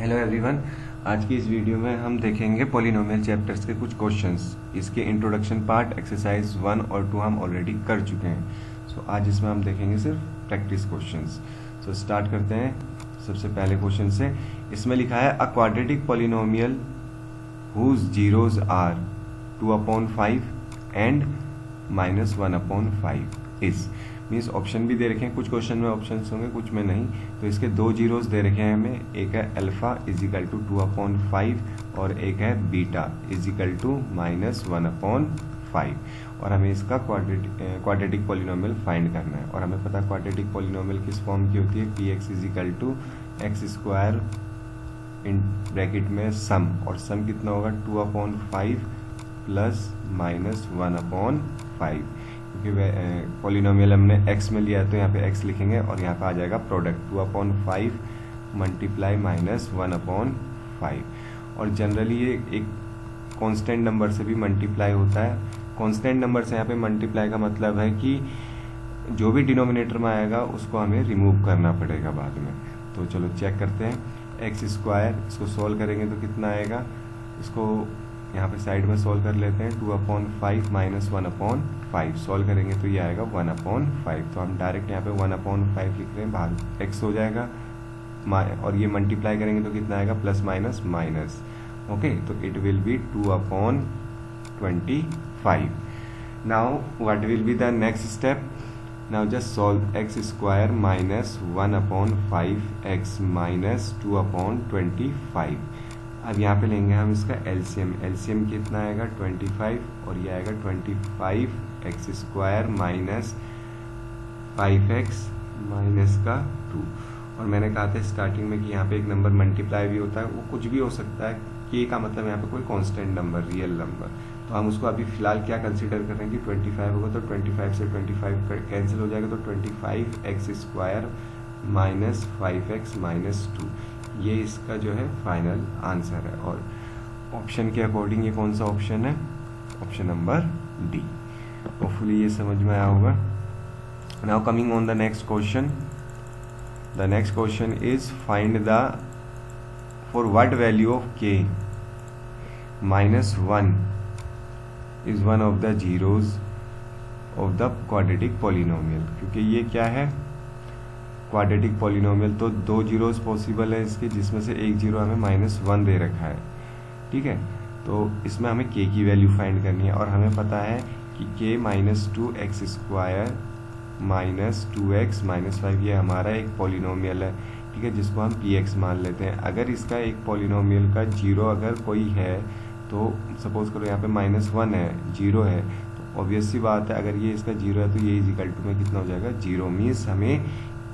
Hello everyone, आज की इस वीडियो में हम देखेंगे पॉलिनोमियल चैप्टर्स के कुछ क्वेश्चंस। इसके इंट्रोडक्शन पार्ट एक्सरसाइज 1 और 2 हम ऑलरेडी कर चुके हैं। सो आज इसमें हम देखेंगे सिर्फ प्रैक्टिस क्वेश्चंस। सो स्टार्ट करते हैं सबसे पहले क्वेश्चन से। इसमें लिखा है a quadratic polynomial whose zeros are 2/5 and -1/5 is. Means option भी दे रखे हैं, कुछ क्वेश्चन में ऑप्शन होंगे कुछ में नहीं। तो इसके दो जीरोस दे रखे हैं हमें, एक है अल्फा इजिकल टू 2/5 और एक है बीटा इजिकल टू -1/5। और हमें इसका क्वाड्रेटिक पॉलिनोमियल फाइंड करना है। और हमें पता है क्वाड्रेटिक पॉलिनोमियल किस फॉर्म की होती है, px is equal to x² in bracket में सम, और सम कितना होगा 2/5 प्लस -1/5। क्योंकि पॉलिनोमियल हमने x में लिया है तो यहाँ पे x लिखेंगे और यहाँ पे आ जाएगा प्रोडक्ट 2/5 मल्टीप्लाई -1/5। और जनरली ये एक कांस्टेंट नंबर से भी मल्टीप्लाई होता है। कांस्टेंट नंबर से यहाँ पे मल्टीप्लाई का मतलब है कि जो भी डिनोमिनेटर में आएगा उसको हमें रिमूव करना पड़ेगा बाद में। तो चलो चेक करते हैं। x², इसको सॉल्व करेंगे तो कितना आएगा, इसको यहाँ पे साइड में सॉल्व कर लेते हैं। 2/5 -1/5 सॉल्व करेंगे तो ये आएगा 1/5। तो हम डायरेक्ट यहाँ पे 1/5 लिख रहे हैं, बाहर x हो जाएगा और ये मल्टीप्लाई करेंगे तो कितना आएगा प्लस माइनस माइनस। ओके, तो it will B 2/25। Now what will be the next step. Now just solve x² minus 1/5x minus 2/25। अब यहाँ पे लेंगे हम इसका एलसीएम। एलसीएम कितना आएगा 25 और ये आएगा 25x² माइनस 5x माइनस का 2। और मैंने कहा था स्टार्टिंग में कि यहाँ पे एक नंबर मल्टीप्लाई भी होता है, वो कुछ भी हो सकता है। के का मतलब यहाँ पे कोई कांस्टेंट नंबर, रियल नंबर। तो हम उसको अभी फिलहाल क्या कंसीडर कर रहे हैं कि 25 होगा तो 25 से 25 कैंसिल हो जाएगा तो 25x² माइनस 5x माइनस 2। ये इसका जो है फाइनल आंसर है। और ऑप्शन के अकॉर्डिंग ये कौन सा ऑप्शन है, ऑप्शन नंबर डी। होपफुली ये समझ में आया होगा। Now coming on the next question. The next question is find the for what value of k -1 is one of the zeros of the quadratic polynomial. क्योंकि ये क्या है, क्वाड्रेटिक पॉलिनोमियल, तो दो जीरोस पॉसिबल है इसके, जिसमें से एक जीरो हमें -1 दे रखा है। ठीक है, तो इसमें हमें k की वैल्यू फाइंड करनी है। और हमें पता है कि k -2x² minus 2x minus 5 ये हमारा एक पॉलिनोमियल है। ठीक है, जिसको हम px मान लेते हैं। अगर इसका एक पॉलिनोमियल का जीरो अगर कोई है, तो सपोज करो यहाँ पे -1 है, जीरो है, तो ऑब्वियस सी बात है अगर ये इसका जीरो है तो ये इजिकल टू में कितना हो जाएगा, जीरो। मीन्स हमें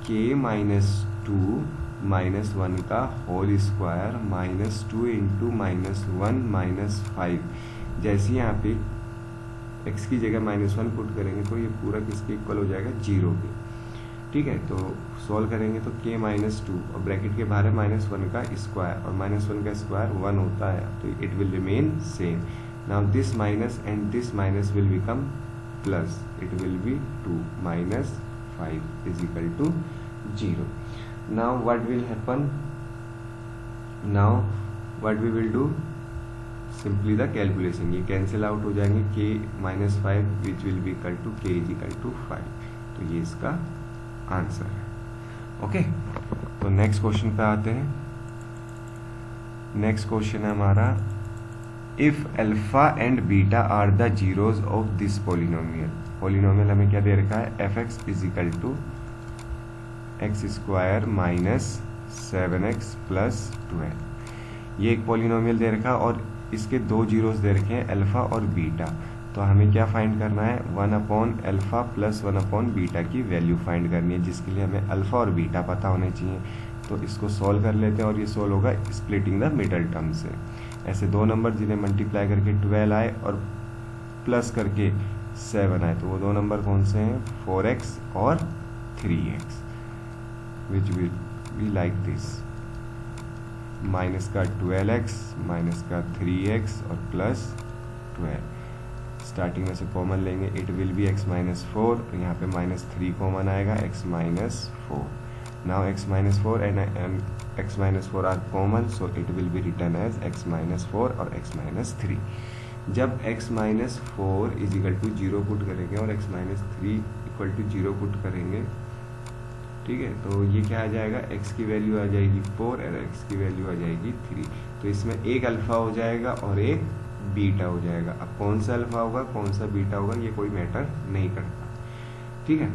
k -2 -1 का होल स्क्वायर -2 इंटू -1 -5। जैसे यहाँ पे x की जगह -1 पुट करेंगे तो ये पूरा किसके इक्वल हो जाएगा, जीरो के। ठीक है, तो सॉल्व करेंगे तो k -2 और ब्रैकेट के बाहर है -1 का स्क्वायर, और -1 का स्क्वायर 1 होता है, तो it will remain same. Now this minus and this minus will become plus, it will B 2 -5 is equal to 0. Now what will happen? Now what we will do? Simply the calculation. ये cancel out हो जाएंगे, k -5 which will be equal to k is equal to 5। तो ये इसका answer है। Okay, तो next question पे आते हैं। नेक्स्ट क्वेश्चन है हमारा, if alpha and beta are the zeros of this polynomial. Polynomial हमें क्या दे रखा है, fx is equal to x² minus 7x plus 12। ये एक पॉलिनोमियल दे रखा और इसके दो जीरोस दे रखे हैं अल्फा और बीटा। तो हमें क्या फाइंड करना है, 1/अल्फा प्लस 1/बीटा की वैल्यू फाइंड करनी है, जिसके लिए हमें अल्फा और बीटा पता होने चाहिए। तो इसको सॉल्व कर लेते हैं और ये सॉल्व होगा स्प्लिटिंग द मिडल टर्म से। ऐसे दो नंबर जिन्हें मल्टीप्लाई करके 12 आए और प्लस करके 7 आए, तो वो दो नंबर कौन से हैं, 4x और 3x, which will be like this. Minus का 12x माइनस का 3x और प्लस 12। स्टार्टिंग में से कॉमन लेंगे, इट विल बी x -4, यहाँ पे -3 कॉमन आएगा, x -4। Now x minus 4 and x minus 4 are common, so it will be written as x minus 4 और x minus 3. जब x minus 4 is equal to 0 put करेंगे और x minus 3 equal to 0 put करेंगे, ठीक है, तो ये क्या आ जाएगा, x की वैल्यू आ जाएगी 4 और x की वैल्यू आ जाएगी 3. तो इसमें एक अल्फा हो जाएगा और एक बीटा हो जाएगा. अब कौन सा अल्फा होगा कौन सा बीटा होगा ये कोई मैटर नहीं करता, ठीक है.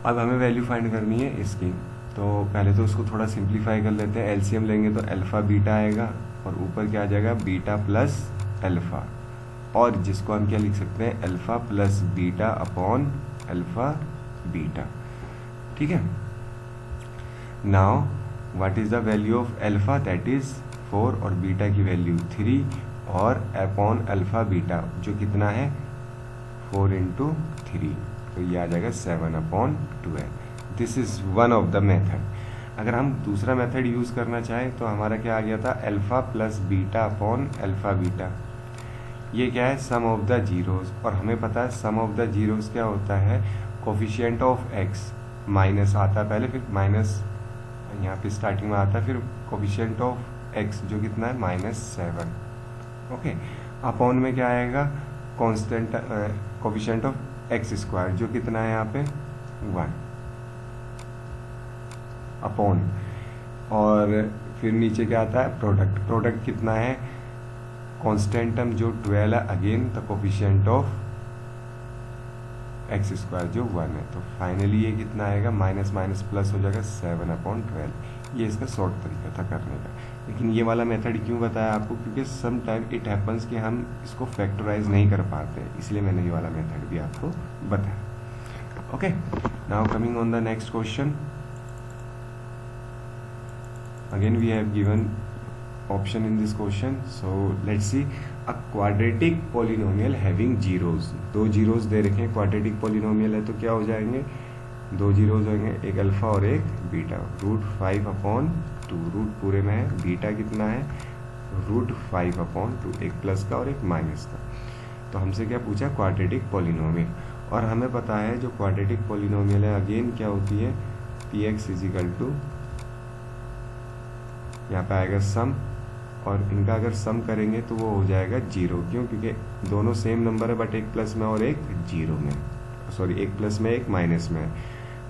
अब हमें वैल्यू फाइंड करनी है इसकी, तो पहले तो उसको थोड़ा सिंप्लीफाई कर लेते हैं. एलसीएम लेंगे तो अल्फा बीटा आएगा और ऊपर क्या आ जाएगा, बीटा प्लस अल्फा, और जिसको हम क्या लिख सकते हैं, alpha plus beta upon alpha beta, ठीक है. Now what is the value of alpha, that is 4 और बीटा की वैल्यू 3 और अपॉन अल्फा बीटा जो कितना है 4 इंटू 3, तो ये आ जाएगा 7/12. This is one of the method. अगर हम दूसरा मेथड यूज करना चाहें तो हमारा क्या आ गया था, alpha plus beta upon alpha beta. ये क्या है, सम ऑफ द जीरोस, और हमें पता है सम ऑफ द जीरोस क्या होता है, कोफिशिएंट ऑफ एक्स माइनस आता है पहले, फिर माइनस यहाँ पे स्टार्टिंग में आता है, फिर कोफिशिएंट ऑफ एक्स जो कितना है -7. ओके, अपॉन में क्या आएगा, constant coefficient of X square जो कितना है यहाँ पे 1 अपॉन, और फिर नीचे क्या आता है, प्रोडक्ट. प्रोडक्ट कितना है, कांस्टेंट टर्म जो 12 है, again the coefficient of X square जो 1 है. तो फाइनली ये कितना आएगा, माइनस माइनस प्लस हो जाएगा 7/12. ये इसका शॉर्ट तरीका था करने का. लेकिन ये वाला मेथड क्यों बताया आपको, क्योंकि सम टाइम इट हैपन्स कि हम इसको फैक्टराइज नहीं कर पाते, इसलिए मैंने ये वाला मेथड भी आपको बताया. Okay, now coming on the next question. Again we have given option in this question, so let's see. a quadratic polynomial having zeros, दो जीरोस दे रखे हैं, क्वाड्रेटिक पॉलिनोमियल है तो क्या हो जाएंगे, दो जीरोस होंगे, एक अल्फा और एक बीटा. √5/2, रूट पूरे में है, बीटा कितना है √5/2, एक प्लस का और एक माइनस का. तो हमसे क्या पूछा, क्वाड्रेटिक पॉलिनोमियल, और हमें पता है जो क्वाड्रेटिक पॉलिनोमियल है अगेन क्या होती है, px इज इक्वल टू, यहाँ पे आएगा सम, और इनका अगर सम करेंगे तो वो हो जाएगा 0. क्यों, क्योंकि दोनों सेम नंबर है, बट एक प्लस में और एक जीरो में, सॉरी एक प्लस में एक माइनस में है.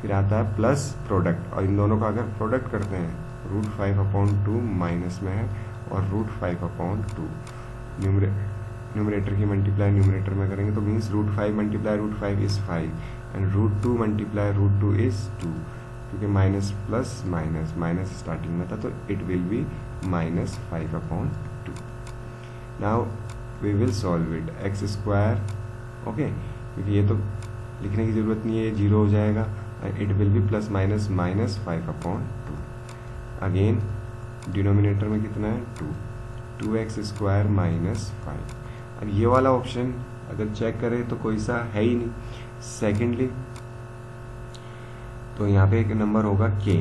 फिर आता है प्लस प्रोडक्ट, और इन दोनों का अगर प्रोडक्ट करते हैं √5/2 माइनस में है और √5/2, न्यूमरेटर की मल्टीप्लाई न्यूमरेटर में करेंगे तो means √5 multiply √5 is 5 and √2 multiply √2 is 2, क्योंकि minus plus minus, minus starting में था तो it will be -5/2. Now we will solve it, X square, okay, क्योंकि ये तो लिखने की जरूरत नहीं है, ये 0 हो जाएगा, it will B plus minus -5/2. Again denominator में कितना है 2x स्क्वायर -5. अब ये वाला ऑप्शन अगर चेक करें तो कोई सा है ही नहीं. सेकेंडली तो यहाँ पे एक नंबर होगा k,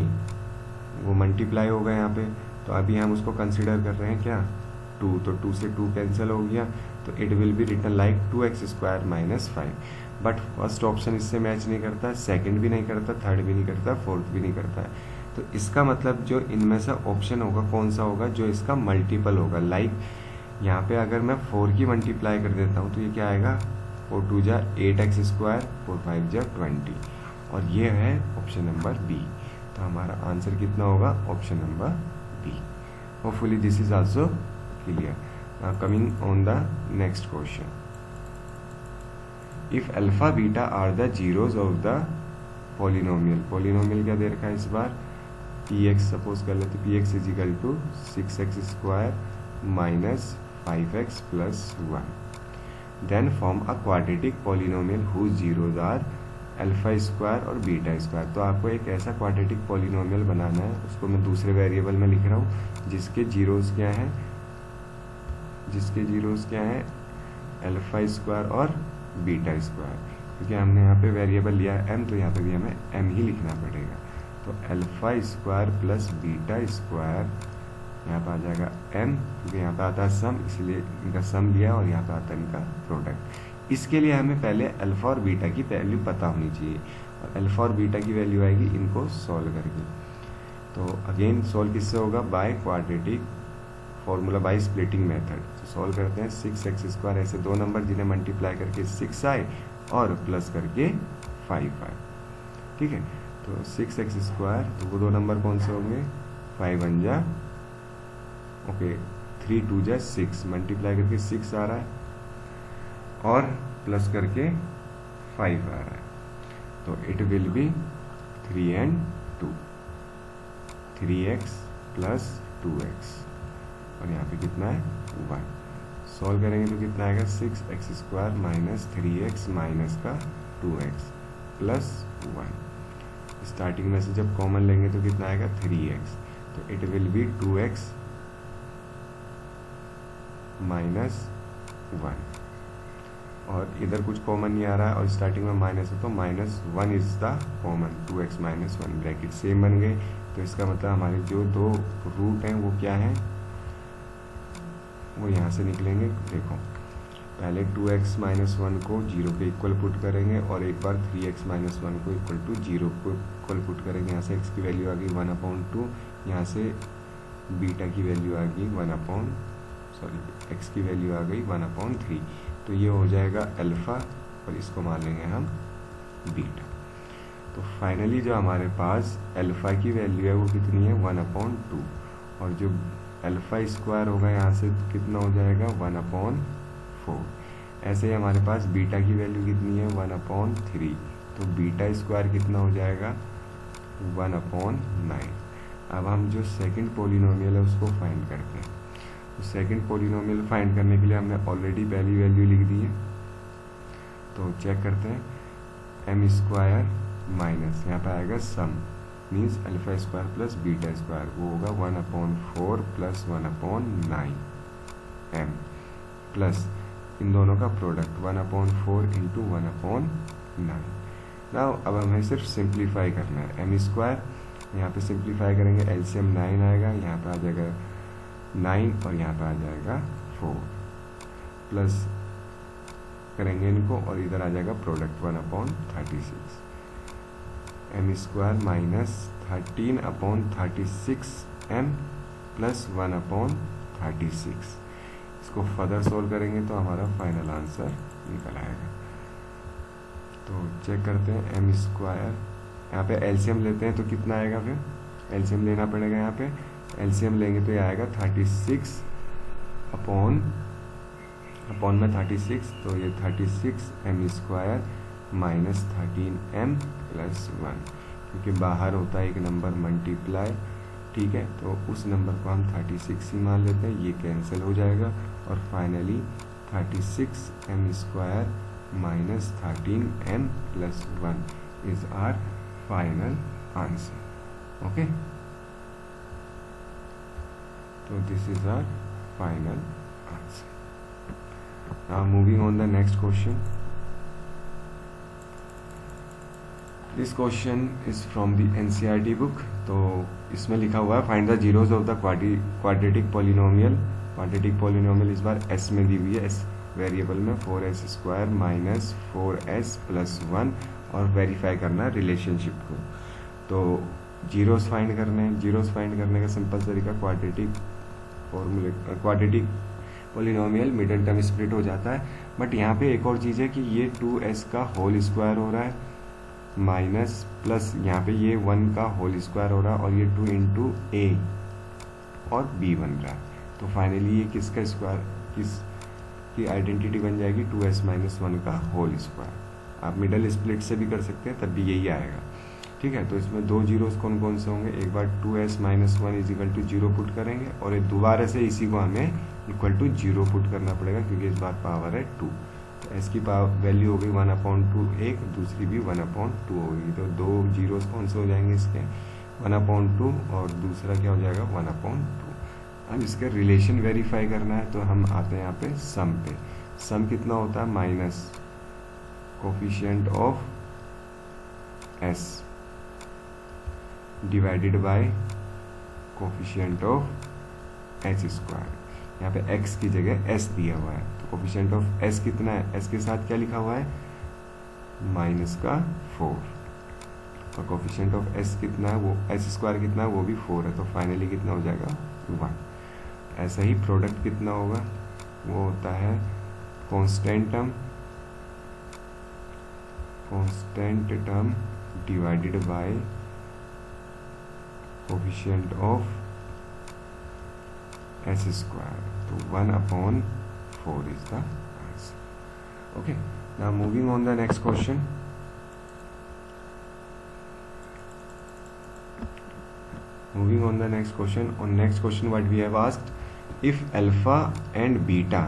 वो मल्टीप्लाई होगा यहाँ पे, तो अभी हम उसको कंसिडर कर रहे हैं क्या 2, तो 2 से 2 कैंसिल हो गया, तो it will be written like 2x square -5. But first option इससे मैच नहीं करता, सेकंड भी नहीं करता, थर्ड भी नहीं करता, फोर्थ भी नहीं करता है. तो इसका मतलब जो इनमें से ऑप्शन होगा कौन सा होगा, जो इसका मल्टीपल होगा. लाइक यहाँ पे अगर मैं 4 की मल्टीप्लाई कर देता हूँ तो ये क्या आएगा, 4 2 जा 8x स्क्वायर, 4 5 जा 20, और ये है ऑप्शन नंबर बी. तो हमारा आंसर कितना होगा, option number B. Hopefully this is also clear. Now coming on the next question. If alpha beta are the zeros of the polynomial, polynomial क्या दे रखा है इस बार, px सपोज कर लेते, px is equal to 6x square -5x + 1, then form a quadratic polynomial whose zeros are alpha square और beta square. तो आपको एक ऐसा क्वाड्रेटिक पॉलिनोमियल बनाना है, उसको मैं दूसरे वेरिएबल में लिख रहा हूँ, जिसके जीरोस क्या हैं, अल्फा स्क्वायर और बीटा स्क्वायर. क्योंकि हमने यहाँ पे वेरिएबल लिया है m, तो यहाँ पे भी हमें m ही लिखना पड़ेगा. तो alpha square plus beta square, यहाँ पे आ जाएगा m, क्योंकि यहाँ पे आता है सम, इसलिए इनका सम लिया, और यहाँ पे आता है इनका प्रोडक्ट. इसके लिए हमें पहले अल्फा और बीटा की वैल्यू पता होनी चाहिए, और अल्फा और बीटा की वैल्यू आएगी इनको सॉल्व करके। तो अगेन सॉल्व किससे होगा, by quadratic formula, by splitting method. तो सॉल्व करते हैं 6x², ऐसे दो नंबर जिन्हें मल्टीप्लाई करके 6 आए और प्लस करके 5 आए, ठीक है। तो 6x², तो वो दो नंबर कौन से होंगे, 5 1 जा ओके 3 2 जा 6, मल्टीप्लाई करके 6 आ रहा है और प्लस करके 5 आ रहा है, तो it will B 3 and 2, 3x + 2x, और यहाँ पे कितना है 1। सॉल्व करेंगे तो कितना आएगा, 6x² - 3x माइनस का 2x प्लस 1। स्टार्टिंग में से जब कॉमन लेंगे तो कितना आएगा 3x, तो इट विल बी 2x - 1, और इधर कुछ कॉमन नहीं आ रहा है और स्टार्टिंग में माइनस है तो -1 is the common, 2x - 1 bracket same बन गए। तो इसका मतलब हमारे जो दो रूट हैं वो क्या है, वो यहाँ से निकलेंगे। देखो पहले 2x - 1 को 0 के इक्वल पुट करेंगे और एक बार 3x - 1 को इक्वल टू 0 को इक्वल पुट करेंगे। यहाँ से x की वैल्यू आ गई 1/2, यहाँ से बीटा की वैल्यू आ गई x की वैल्यू आ गई 1/3, तो ये हो जाएगा अल्फा और इसको मान लेंगे हम बीटा। तो फाइनली जो हमारे पास अल्फा की वैल्यू है वो कितनी है 1/2, और जो अल्फा स्क्वायर होगा यहाँ से कितना हो जाएगा 1/4। ऐसे ही हमारे पास बीटा की वैल्यू कितनी है 1/3, तो बीटा स्क्वायर कितना हो जाएगा 1/9। अब हम जो सेकंड पॉलिनोमियल है उसको फाइंड करते हैं। तो सेकंड पॉलिनोमियल फाइंड करने के लिए हमने ऑलरेडी पहली वैल्यू लिख दी है, तो चेक करते हैं। m² माइनस यहाँ पे आएगा सम, मीन्स α² प्लस β², वो होगा 1/4 प्लस 1/9 m, प्लस इन दोनों का प्रोडक्ट 1/4 इंटू 1/9। नाउ अब हमें सिर्फ सिंप्लीफाई करना है। m², यहाँ पे सिंप्लीफाई करेंगे, एलसीएम 9 आएगा, यहाँ पे आ जाएगा 9 और यहाँ पे आ जाएगा 4, प्लस करेंगे इनको और इधर आ जाएगा product 1/36, m² minus 13/36 m plus 1/36। इसको फर्दर सोल्व करेंगे तो हमारा फाइनल आंसर निकल आएगा। तो चेक करते हैं m², यहाँ पे एलसीएम लेते हैं तो कितना आएगा, फिर एलसीएम लेना पड़ेगा। यहाँ पे एलसीएम लेंगे तो ये आएगा 36 अपॉन में 36, तो ये 36 m² माइनस 13m प्लस 1, क्योंकि बाहर होता है एक नंबर मल्टीप्लाई, ठीक है, तो उस नंबर को हम 36 ही मान लेते हैं, ये कैंसिल हो जाएगा और finally 36 m² minus 13m plus 1 is our final answer. Okay, तो this is our final answer. Now moving on the next question. This question is from the NCERT book. तो इसमें लिखा हुआ है find the zeros of the quadratic polynomial. Quadratic polynomial इस बार s में दी हुई है, s वेरिएबल में 4s² माइनस 4s प्लस 1, और वेरीफाई करना है रिलेशनशिप को। तो जीरोस फाइंड करने हैं। जीरोस फाइंड करने का सिंपल तरीका quadratic polynomial middle term split हो जाता है, बट यहाँ पे एक और चीज़ है कि ये 2s का होल स्क्वायर हो रहा है माइनस प्लस यहाँ पे ये 1 का होल स्क्वायर हो रहा है और ये 2 इंटू a और b बन रहा है। तो फाइनली ये किसका स्क्वायर, किसकी आइडेंटिटी बन जाएगी 2s माइनस 1 का होल स्क्वायर। आप मिडल स्प्लिट से भी कर सकते हैं, तब भी यही आएगा, ठीक है। तो इसमें दो जीरोस कौन कौन से होंगे, एक बार 2s minus 1 is equal to 0 put करेंगे और एक दोबारा से इसी को हमें इक्वल टू 0 पुट करना पड़ेगा, क्योंकि इस बार पावर है 2। तो s की पावर वैल्यू हो गई 1/2 एक, दूसरी भी 1/2 होगी। तो दो जीरोस कौन से हो जाएंगे इसके 1/2 और दूसरा क्या हो जाएगा 1/2। अब इसका रिलेशन वेरीफाई करना है, तो हम आते हैं यहाँ पे सम पे। सम कितना होता है, minus coefficient of s divided by coefficient of h²। यहाँ पे x की जगह s दिया हुआ है, तो कोफिशिएंट ऑफ s कितना है, s के साथ क्या लिखा हुआ है -4, और कोफिशिएंट ऑफ एस कितना है, वो एस स्क्वायर कितना है, वो भी 4 है, तो फाइनली कितना हो जाएगा 1। ऐसा ही प्रोडक्ट कितना होगा, वो होता है constant term divided by coefficient of S square, तो 1/4 is the answer. Okay, now moving on the next question. Moving on the next question. On next question, what we have asked, if alpha and beta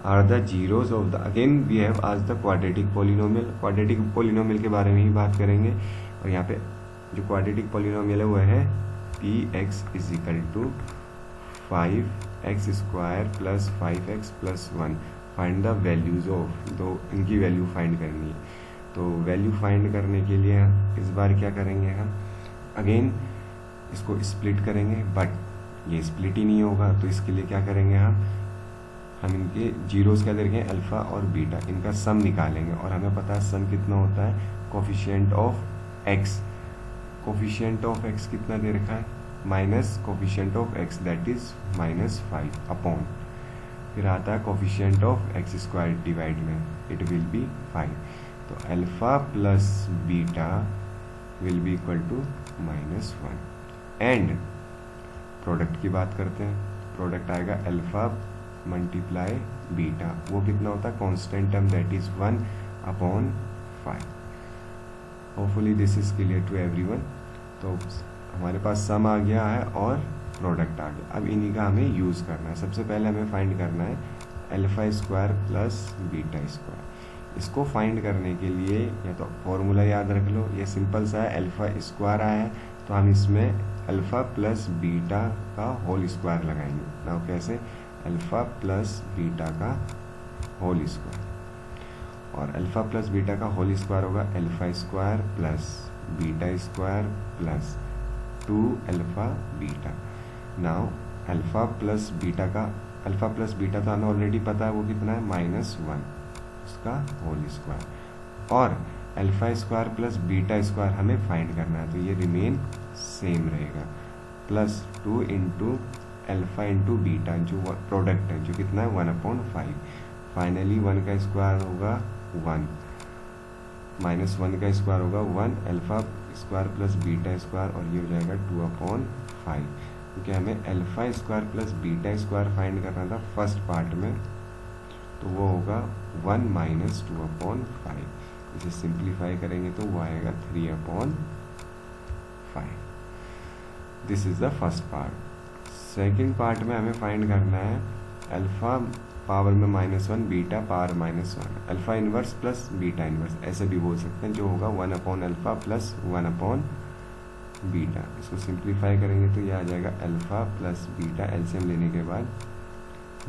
are the zeros of the, again we have asked the quadratic polynomial. Quadratic polynomial के बारे में ही बात करेंगे, और यहाँ पे जो quadratic polynomial है वो है px is equal to 5x square plus 5x plus 1. Find the values of, दो इनकी वैल्यू फाइंड करनी है। तो वैल्यू फाइंड करने के लिए इस बार क्या करेंगे हम, अगेन इसको स्प्लिट करेंगे, बट ये स्प्लिट ही नहीं होगा, तो इसके लिए क्या करेंगे हम इनके जीरोस क्या करेंगे, अल्फा और बीटा, इनका सम निकालेंगे, और हमें पता है सम कितना होता है, coefficient of X. Coefficient of X कितना दे रखा है, minus coefficient of X that is -5 upon, फिर आता है coefficient of X square divide में इट विल बी 5, तो alpha plus beta will be equal to -1। And product की बात करते हैं, प्रोडक्ट आएगा अल्फा मल्टीप्लाई बीटा, वो कितना होता है, constant term that is 1/5। Hopefully this is clear to everyone. तो हमारे पास सम आ गया है और प्रोडक्ट आ गया, अब इन्हीं का हमें यूज़ करना है। सबसे पहले हमें फाइंड करना है alpha square plus beta square. इसको फाइंड करने के लिए या तो फॉर्मूला याद रख लो, ये सिंपल सा है, अल्फा स्क्वायर आया है तो हम इसमें अल्फा प्लस बीटा का होल स्क्वायर लगाएंगे। ना कैसे, अल्फा प्लस बीटा का होल स्क्वायर, और अल्फा प्लस बीटा का होल स्क्वायर होगा alpha square plus beta square plus 2 alpha beta. Now alpha plus beta तो हमें ऑलरेडी पता है वो कितना है, -1 उसका होल स्क्वायर, और alpha square plus beta square हमें फाइंड करना है, तो ये रिमेन सेम रहेगा, plus 2 into alpha into beta जो प्रोडक्ट है जो कितना है 1/5। फाइनली 1 का स्क्वायर होगा 1, -1 का स्क्वायर होगा 1 alpha square plus beta square, और ये हो जाएगा 2/5, क्योंकि हमें alpha square plus beta square find करना था फर्स्ट पार्ट में, तो वो होगा 1 - 2/5। इसे सिंप्लीफाई करेंगे तो वो आएगा 3/5। This is the first part. Second part में हमें फाइंड करना है अल्फा पावर में -1 beta power -1, alpha inverse plus beta inverse, ऐसे भी बोल सकते हैं, जो होगा 1/अल्फा प्लस 1/बीटा। इसको सिंप्लीफाई करेंगे तो ये आ जाएगा अल्फा प्लस बीटा एलसीएम लेने के बाद,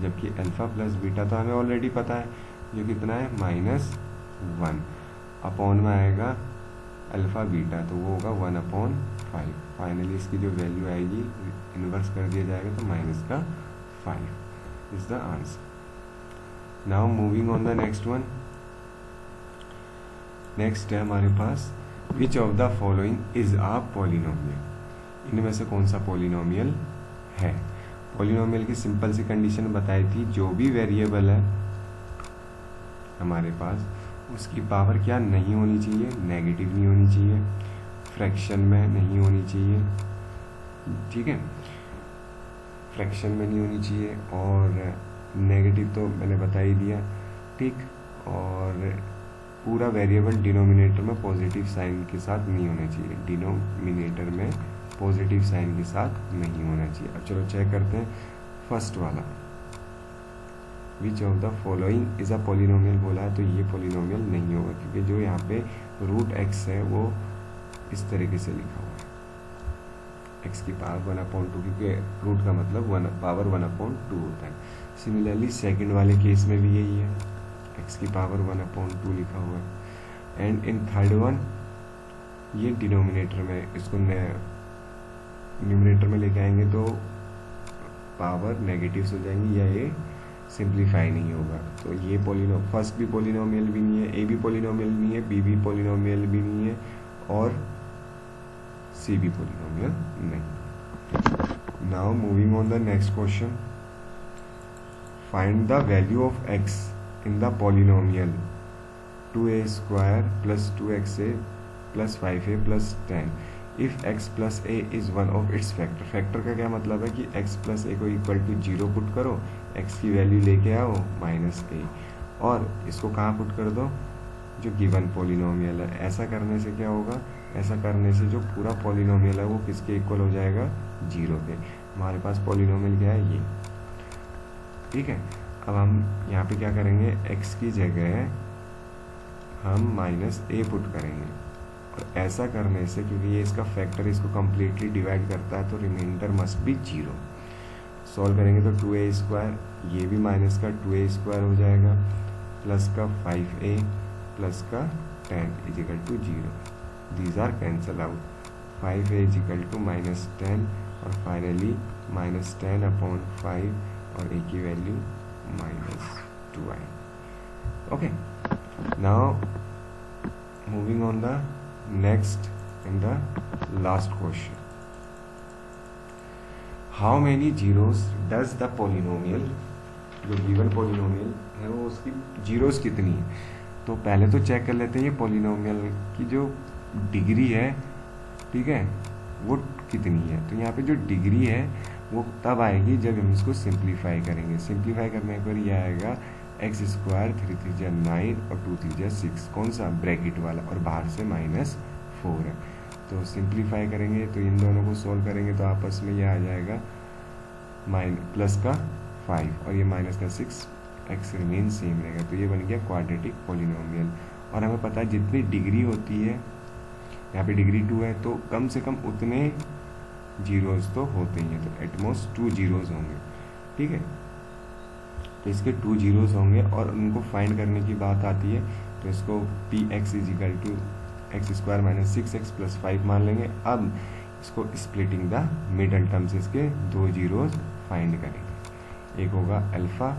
जबकि अल्फा प्लस बीटा तो हमें ऑलरेडी पता है जो कितना है -1, अपॉन में आएगा अल्फा बीटा तो वो होगा 1/5। फाइनली इसकी जो वैल्यू आएगी इन्वर्स कर दिया जाएगा तो -5 is the answer. Now moving on the next one. Next है हमारे पास which of the following is a polynomial, इनमें से कौन सा पॉलिनोमियल है। पॉलिनोमियल की सिंपल सी कंडीशन बताई थी, जो भी वेरिएबल है हमारे पास उसकी पावर क्या नहीं होनी चाहिए, नेगेटिव नहीं होनी चाहिए, फ्रैक्शन में नहीं होनी चाहिए, ठीक है, फ्रैक्शन में नहीं होनी चाहिए, और नेगेटिव तो मैंने बता ही दिया, ठीक, और पूरा वेरिएबल डिनोमिनेटर में पॉजिटिव साइन के साथ नहीं होना चाहिए, डिनोमिनेटर में पॉजिटिव साइन के साथ नहीं होना चाहिए। अब चलो चेक करते हैं फर्स्ट वाला, विच of the following is a polynomial बोला है, तो ये पॉलिनोमियल नहीं होगा, क्योंकि जो यहाँ पे √x है वो इस तरीके से लिखा हुआ है, x की पावर 1/2, क्योंकि रूट का मतलब पावर 1/2 होता है। सिमिलरली सेकंड वाले केस में भी यही है, x की पावर 1/2 लिखा हुआ है, एंड इन थर्ड वन ये डिनोमिनेटर में, इसको न्यूमरेटर में लेके आएंगे तो पावर नेगेटिव्स हो जाएंगी या ये सिंप्लीफाई नहीं होगा। तो ये फर्स्ट भी पॉलिनोमियल भी नहीं है, ए भी पॉलिनोमियल नहीं है, बी भी पॉलिनोमियल भी नहीं है, और सी भी पॉलिनोमियल नहीं। Now moving on the next question, find the value of x in the polynomial 2a² plus 2xa plus 5a plus 10 if x plus a is one of its factor। Factor का क्या मतलब है कि x plus a को equal to 0 put करो, x की value लेके आओ -a और इसको कहाँ पुट कर दो, जो गिवन पॉलिनोमियल है। ऐसा करने से क्या होगा, ऐसा करने से जो पूरा पॉलिनोमियल है वो किसके इक्वल हो जाएगा, 0 के। हमारे पास पॉलिनोमियल क्या है, ये, ठीक है। अब हम यहाँ पे क्या करेंगे, x की जगह हम -a पुट करेंगे और ऐसा करने से, क्योंकि ये इसका फैक्टर इसको कम्प्लीटली डिवाइड करता है, तो रिमाइंडर मस्ट बी 0। सॉल्व करेंगे तो 2a², ये भी माइनस का 2a² हो जाएगा, प्लस का 5a प्लस का 10 is equal to 0। These are cancel out, 5a is equal to -10 और फाइनली -10/5 और a की value -2i। Okay, now moving on the next and the last question, how many zeros does the polynomial, जो given polynomial है वो उसकी zeros कितनी है। तो पहले तो चेक कर लेते हैं ये पॉलिनोमियल की जो डिग्री है, ठीक है, वो कितनी है। तो यहाँ पे जो डिग्री है वो तब आएगी जब हम इसको सिंप्लीफाई करेंगे। सिंप्लीफाई करने पर ये आएगा x² 3 3 9 और 2 3 6, कौन सा, ब्रैकेट वाला, और बाहर से -4 है। तो सिंप्लीफाई करेंगे तो इन दोनों को सोल्व करेंगे तो आपस में ये आ जाएगा प्लस का 5 और ये माइनस का 6, x रिमेन सेम रहेगा। तो ये बन गया क्वाड्रेटिक पॉलिनोमियल। और हमें पता है जितनी डिग्री होती है, यहाँ पे डिग्री 2 है तो कम से कम उतने जीरोज तो होते ही हैं, तो एटमोस्ट 2 जीरोज होंगे, ठीक है। तो इसके 2 जीरोज होंगे और उनको फाइंड करने की बात आती है तो इसको px is equal to x² - 6x + 5 मान लेंगे। अब इसको स्प्लिटिंग द मिडल टर्म से इसके 2 जीरोज फाइंड करेंगे, एक होगा अल्फा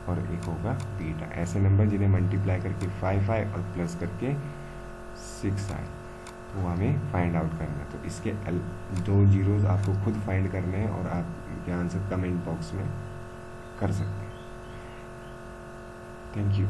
और एक होगा बीटा। ऐसे नंबर जिन्हें मल्टीप्लाई करके 5 आए और प्लस करके 6 आए, वो हमें फाइंड आउट करना है। तो इसके 2 जीरोज आपको खुद फाइंड करने हैं और आप इनके आंसर कमेंट बॉक्स में कर सकते हैं। Thank you.